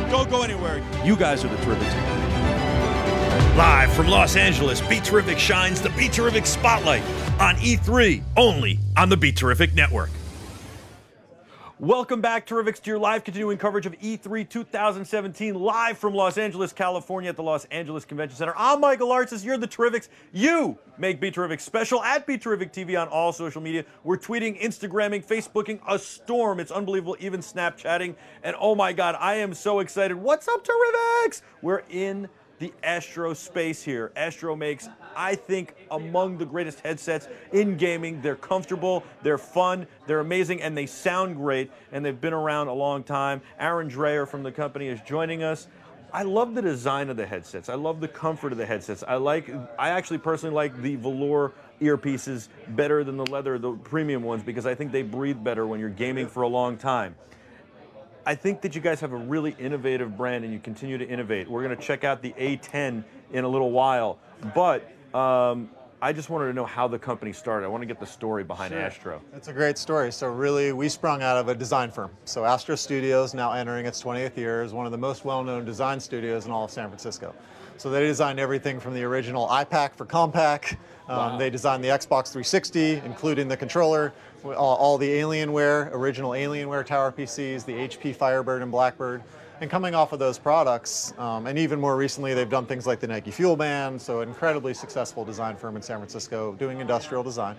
Don't go anywhere. You guys are the Terrific team. Live from Los Angeles, BeTerrific shines the BeTerrific spotlight on E3, only on the BeTerrific network. Welcome back, Terrifics, to your live continuing coverage of E3 2017, live from Los Angeles, California at the Los Angeles Convention Center. I'm Michael Artsis. You're the Terrifics. You make BeTerrific special at BeTerrific TV on all social media. We're tweeting, Instagramming, Facebooking a storm. It's unbelievable, even Snapchatting. And oh my God, I am so excited. What's up, Terrifics? We're in the Astro space here. Astro makes, I think, among the greatest headsets in gaming. They're comfortable, they're fun, they're amazing, and they sound great, and they've been around a long time. Aaron Dreyer from the company is joining us. I love the design of the headsets. I love the comfort of the headsets. I actually personally like the velour earpieces better than the leather, the premium ones, because I think they breathe better when you're gaming for a long time. I think that you guys have a really innovative brand and you continue to innovate. We're going to check out the A10 in a little while, but I just wanted to know how the company started. I want to get the story behind Astro. It's a great story. So really, we sprung out of a design firm. So Astro Studios, now entering its 20th year, is one of the most well-known design studios in all of San Francisco. So they designed everything from the original iPad for Compaq. Wow. They designed the Xbox 360, including the controller, all the Alienware, original Alienware tower PCs, the HP Firebird and Blackbird. And coming off of those products, and even more recently, they've done things like the Nike Fuel Band, so an incredibly successful design firm in San Francisco doing industrial design.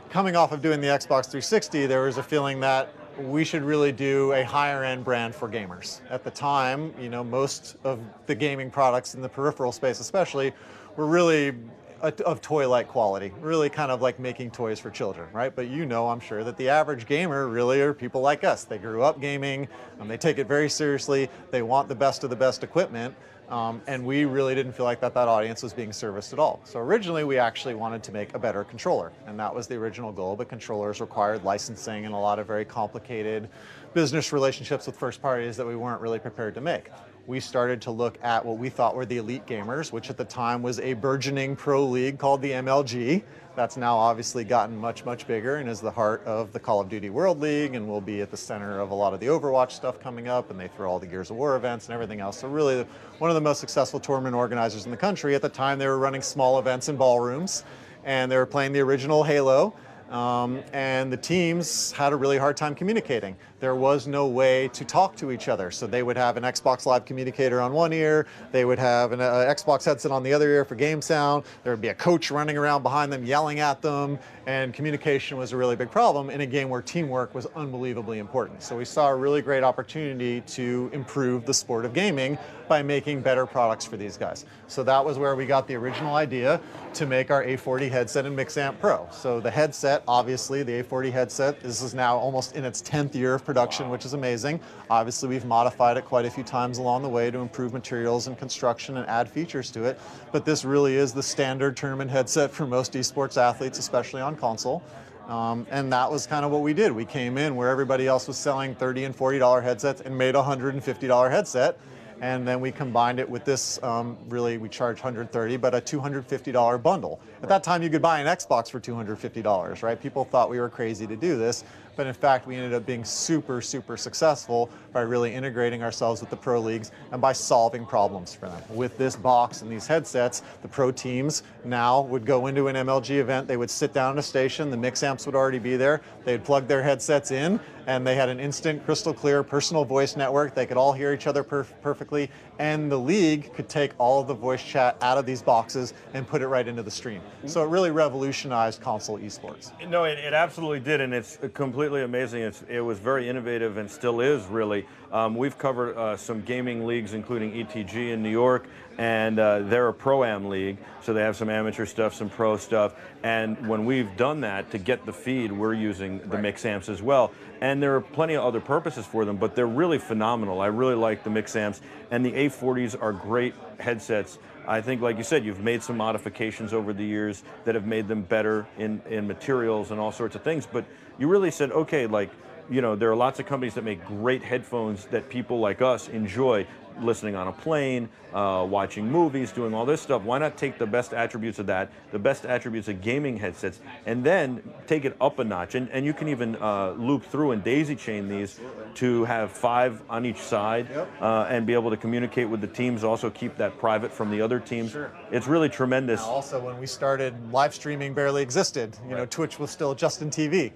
Coming off of doing the Xbox 360, there was a feeling that we should really do a higher end brand for gamers. At the time, you know, most of the gaming products in the peripheral space especially were really of toy-like quality, really kind of like making toys for children, right? But you know, I'm sure, that the average gamer really are people like us. They grew up gaming, they take it very seriously, they want the best of the best equipment, and we really didn't feel like that audience was being serviced at all. So originally we actually wanted to make a better controller, and that was the original goal, but controllers required licensing and a lot of very complicated business relationships with first parties that we weren't really prepared to make. We started to look at what we thought were the elite gamers, which at the time was a burgeoning pro league called the MLG. That's now obviously gotten much, much bigger and is the heart of the Call of Duty World League and will be at the center of a lot of the Overwatch stuff coming up, and they throw all the Gears of War events and everything else. So really one of the most successful tournament organizers in the country. At the time, they were running small events in ballrooms, and they were playing the original Halo. And the teams had a really hard time communicating. There was no way to talk to each other. So they would have an Xbox Live communicator on one ear, they would have an Xbox headset on the other ear for game sound, there would be a coach running around behind them yelling at them, and communication was a really big problem in a game where teamwork was unbelievably important. So we saw a really great opportunity to improve the sport of gaming by making better products for these guys. So that was where we got the original idea to make our A40 headset and Mixamp Pro. So the headset, obviously, the A40 headset, this is now almost in its 10th year of production, which is amazing. Obviously, we've modified it quite a few times along the way to improve materials and construction and add features to it. But this really is the standard tournament headset for most esports athletes, especially on console. And that was kind of what we did. We came in where everybody else was selling $30 and $40 headsets and made a $150 headset. And then we combined it with this, really we charge $130, but a $250 bundle. At that time, you could buy an Xbox for $250, right? People thought we were crazy to do this, but in fact, we ended up being super, super successful by really integrating ourselves with the pro leagues and by solving problems for them. With this box and these headsets, the pro teams now would go into an MLG event, they would sit down at a station, the mix amps would already be there, they'd plug their headsets in, and they had an instant, crystal clear, personal voice network. They could all hear each other perfectly, and the league could take all of the voice chat out of these boxes and put it right into the stream. So it really revolutionized console esports. No, it absolutely did, and it's completely amazing. It was very innovative and still is, really. We've covered some gaming leagues, including ETG in New York, and they're a Pro-Am league, so they have some amateur stuff, some pro stuff, and when we've done that, to get the feed, we're using the mix amps as well. And there are plenty of other purposes for them, but they're really phenomenal. I really like the mix amps, and the A40s are great headsets. I think, like you said, you've made some modifications over the years that have made them better in materials and all sorts of things, but you really said, okay, like, you know, there are lots of companies that make great headphones that people like us enjoy. listening on a plane, watching movies, doing all this stuff. Why not take the best attributes of that, the best attributes of gaming headsets, and then take it up a notch? And you can even loop through and daisy chain these to have 5 on each side, and be able to communicate with the teams, also keep that private from the other teams. Sure. It's really tremendous. Now also, when we started, live streaming barely existed. You know, Twitch was still Justin TV.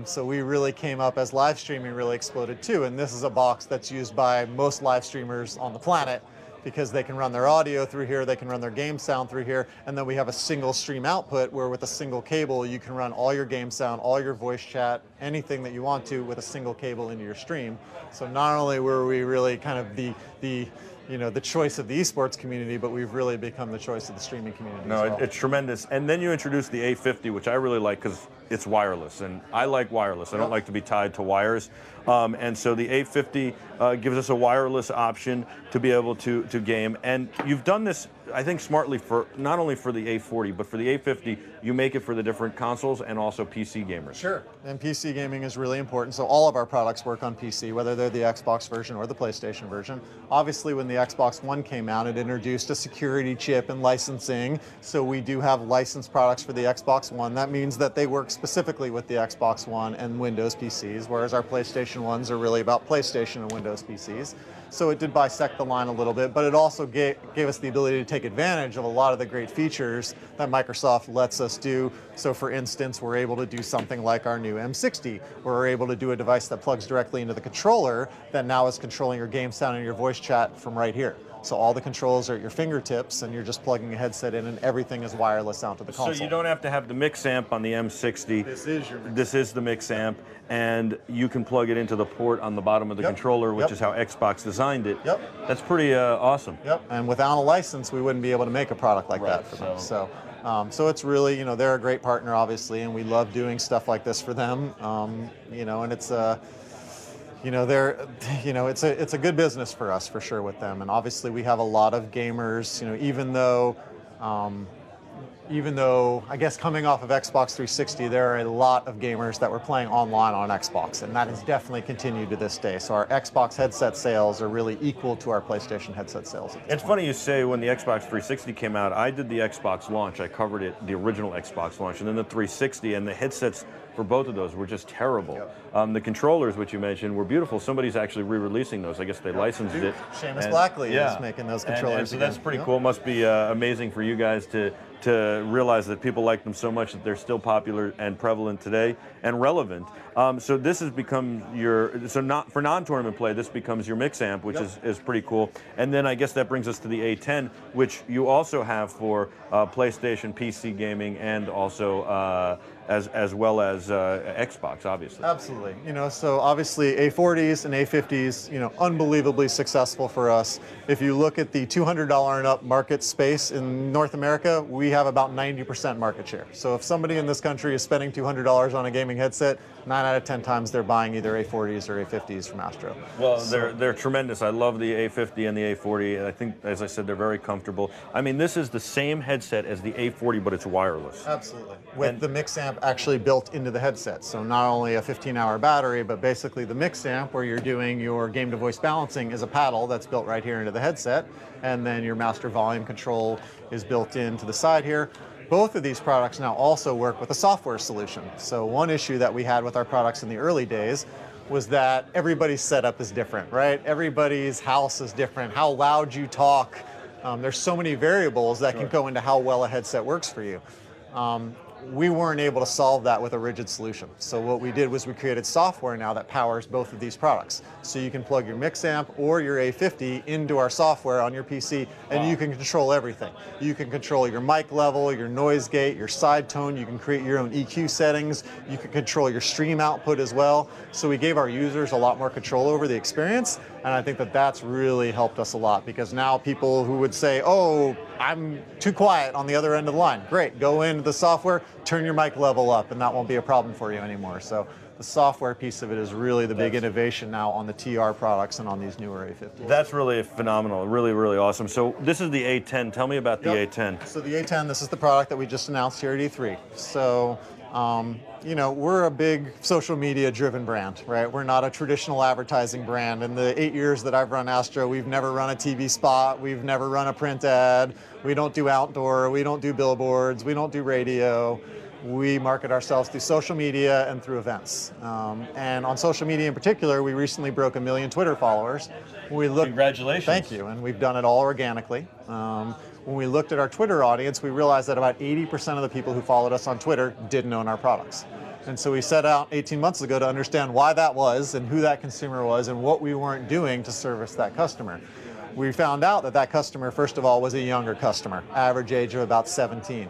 So we really came up as live streaming really exploded too. And this is a box that's used by most live streamers on the planet because they can run their audio through here, they can run their game sound through here, and then we have a single stream output where with a single cable you can run all your game sound, all your voice chat, anything that you want to with a single cable into your stream. So not only were we really kind of the choice of the esports community, but we've really become the choice of the streaming community. No, as well. it's tremendous. And then you introduced the A50, which I really like because it's wireless, and I like wireless. I don't like to be tied to wires. And so the A50 gives us a wireless option to be able to game. And you've done this, I think, smartly for not only for the A40, but for the A50, you make it for the different consoles and also PC gamers. Sure, and PC gaming is really important. So all of our products work on PC, whether they're the Xbox version or the PlayStation version. Obviously, when the Xbox One came out, it introduced a security chip and licensing. So we do have licensed products for the Xbox One. That means that they work specifically with the Xbox One and Windows PCs, whereas our PlayStation ones are really about PlayStation and Windows PCs. So it did bisect the line a little bit, but it also gave us the ability to take advantage of a lot of the great features that Microsoft lets us do. So for instance, we're able to do something like our new M60, where we're able to do a device that plugs directly into the controller that now is controlling your game sound and your voice chat from right here. So all the controls are at your fingertips, and you're just plugging a headset in, and everything is wireless out to the console. So you don't have to have the mix amp on the M60. This is your mix. This is the mix amp, and you can plug it into the port on the bottom of the controller, which is how Xbox designed it. That's pretty awesome. And without a license, we wouldn't be able to make a product like that for them. So it's really, they're a great partner, obviously, and we love doing stuff like this for them. And it's it's a good business for us for sure with them. And obviously we have a lot of gamers, even though I guess coming off of Xbox 360, there are a lot of gamers that were playing online on Xbox, and that has definitely continued to this day. So our Xbox headset sales are really equal to our PlayStation headset sales. It's funny you say when the Xbox 360 came out, I did the Xbox launch. I covered it, the original Xbox launch, and then the 360, and the headsets for both of those were just terrible. The controllers, which you mentioned, were beautiful. Somebody's actually re-releasing those. I guess they licensed it. Seamus Blackley is making those controllers. And so that's pretty cool. It must be amazing for you guys to realize that people like them so much that they're still popular and prevalent today and relevant. So this has become for non-tournament play, this becomes your mix amp, which is pretty cool. And then I guess that brings us to the A10, which you also have for PlayStation, PC gaming, and also as well as Xbox, obviously. Absolutely. So obviously A40s and A50s, unbelievably successful for us. If you look at the $200 and up market space in North America, we have about 90% market share. So if somebody in this country is spending $200 on a gaming headset, 9 out of 10 times they're buying either A40s or A50s from Astro. Well, they're tremendous. I love the A50 and the A40. And I think, as I said, they're very comfortable. I mean, this is the same headset as the A40, but it's wireless. Absolutely. With the mix amp actually built into the headset. So not only a 15-hour battery, but basically the mix amp where you're doing your game-to-voice balancing is a paddle that's built right here into the headset. And then your master volume control is built into the side here. Both of these products now also work with a software solution. So one issue that we had with our products in the early days was that everybody's setup is different, right? Everybody's house is different, how loud you talk. There's so many variables that can go into how well a headset works for you. We weren't able to solve that with a rigid solution. So what we did was we created software now that powers both of these products. So you can plug your mix amp or your A50 into our software on your PC, and you can control everything. You can control your mic level, your noise gate, your side tone. You can create your own EQ settings. You can control your stream output as well. So we gave our users a lot more control over the experience, and I think that that's really helped us a lot, because now people who would say, oh, I'm too quiet on the other end of the line. Great, go into the software, turn your mic level up, and that won't be a problem for you anymore. So the software piece of it is really the big innovation now on the TR products and on these newer A50s. That's really phenomenal, really, really awesome. So this is the A10. Tell me about the A10. So the A10, this is the product that we just announced here at E3. So You know, we're a big social media driven brand, right? We're not a traditional advertising brand. In the 8 years that I've run Astro, we've never run a TV spot, we've never run a print ad, we don't do outdoor, we don't do billboards, we don't do radio. We market ourselves through social media and through events. And on social media in particular, we recently broke 1 million Twitter followers. Congratulations. Thank you, and we've done it all organically. When we looked at our Twitter audience, we realized that about 80% of the people who followed us on Twitter didn't own our products. And so we set out 18 months ago to understand why that was and who that consumer was and what we weren't doing to service that customer. We found out that that customer, first of all, was a younger customer, average age of about 17.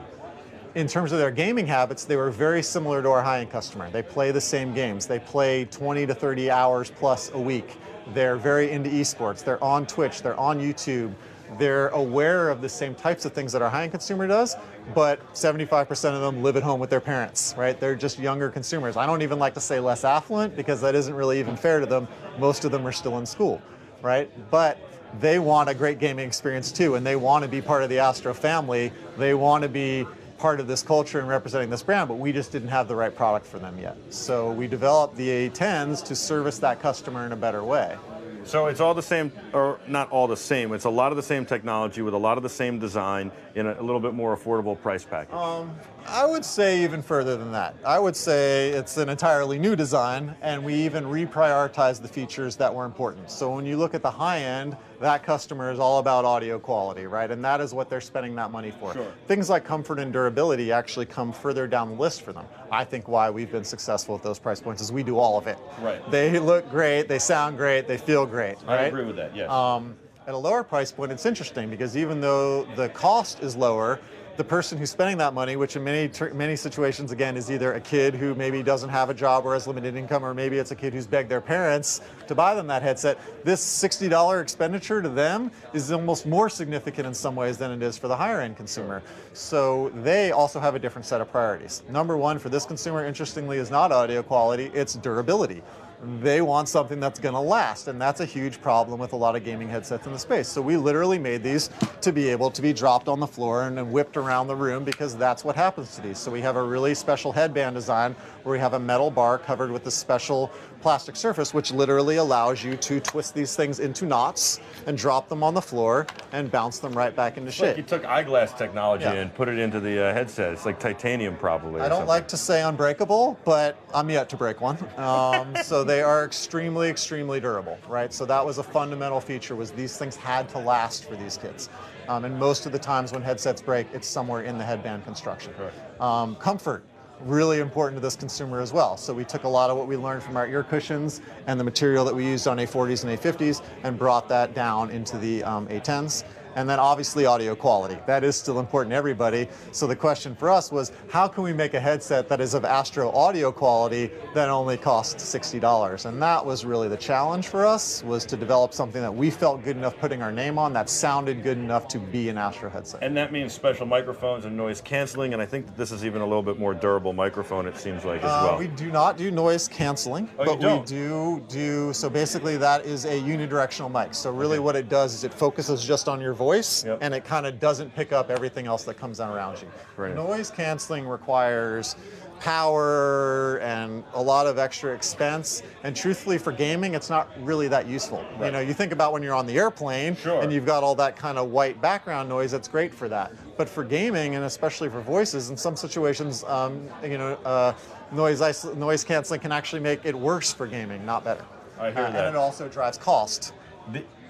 In terms of their gaming habits, they were very similar to our high-end customer. They play the same games. They play 20 to 30 hours plus a week. They're very into esports. They're on Twitch. They're on YouTube. They're aware of the same types of things that our high-end consumer does, but 75% of them live at home with their parents, right? They're just younger consumers. I don't even like to say less affluent because that isn't really even fair to them. Most of them are still in school, right? But they want a great gaming experience too, and they want to be part of the Astro family. They want to be part of this culture and representing this brand, but we just didn't have the right product for them yet. So we developed the A10s to service that customer in a better way. So it's all the same, or not all the same, it's a lot of the same technology with a lot of the same design in a little bit more affordable price package. I would say even further than that. I would say it's an entirely new design, and we even reprioritized the features that were important. So when you look at the high end, that customer is all about audio quality, right? And that is what they're spending that money for. Sure. Things like comfort and durability actually come further down the list for them. I think why we've been successful at those price points is we do all of it. Right. They look great, they sound great, they feel great. I right? agree with that, yes. At a lower price point, it's interesting because even though the cost is lower, the person who's spending that money, which in many situations, again, is either a kid who maybe doesn't have a job or has limited income, or maybe it's a kid who's begged their parents to buy them that headset, this $60 expenditure to them is almost more significant in some ways than it is for the higher end consumer. So they also have a different set of priorities. Number one for this consumer, interestingly, is not audio quality, it's durability. They want something that's going to last, and that's a huge problem with a lot of gaming headsets in the space. So we literally made these to be able to be dropped on the floor and whipped around the room because that's what happens to these. So we have a really special headband design where we have a metal bar covered with a special plastic surface which literally allows you to twist these things into knots and drop them on the floor and bounce them right back into shape. Like you took eyeglass technology and put it into the headset. It's like titanium probably. I don't like to say unbreakable, but I'm yet to break one. So they are extremely, extremely durable, right? So that was a fundamental feature, was these things had to last for these kids. And most of the times when headsets break, it's somewhere in the headband construction. Right. Comfort, really important to this consumer as well. So we took a lot of what we learned from our ear cushions and the material that we used on A40s and A50s and brought that down into the A10s. And then obviously audio quality. That is still important to everybody. So the question for us was, how can we make a headset that is of Astro audio quality that only costs $60? And that was really the challenge for us, was to develop something that we felt good enough putting our name on, that sounded good enough to be an Astro headset. And that means special microphones and noise canceling, and I think that this is even a little bit more durable microphone, it seems like, as well. We do not do noise canceling, but we do, so basically that is a unidirectional mic. So really what it does is it focuses just on your voice, and it kind of doesn't pick up everything else that comes down around you. Brilliant. Noise canceling requires power and a lot of extra expense, and truthfully for gaming it's not really that useful. Right. You know, you think about when you're on the airplane and you've got all that kind of white background noise, that's great for that. But for gaming, and especially for voices, in some situations noise canceling can actually make it worse for gaming, not better. I hear that. And it also drives cost.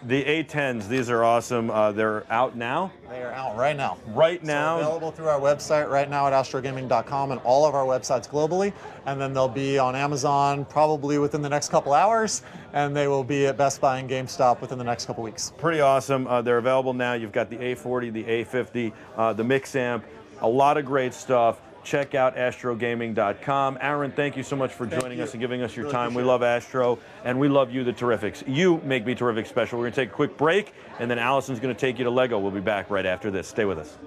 The A10s, these are awesome. They're out now? They are out right now. Right now? So available through our website right now at astrogaming.com and all of our websites globally. And then they'll be on Amazon probably within the next couple hours. And they will be at Best Buy and GameStop within the next couple weeks. Pretty awesome. They're available now. You've got the A40, the A50, the Mix Amp, a lot of great stuff. Check out astrogaming.com. Aaron, thank you so much for joining us and giving us your time. We love Astro, and we love you, the Terrifics. You make BeTerrific special. We're going to take a quick break, and then Allison's going to take you to Lego. We'll be back right after this. Stay with us.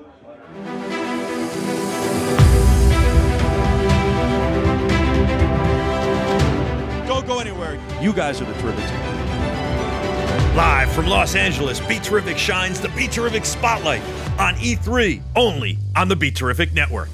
Don't go anywhere. You guys are the Terrifics. Live from Los Angeles, BeTerrific shines the BeTerrific Spotlight on E3, only on the BeTerrific Network.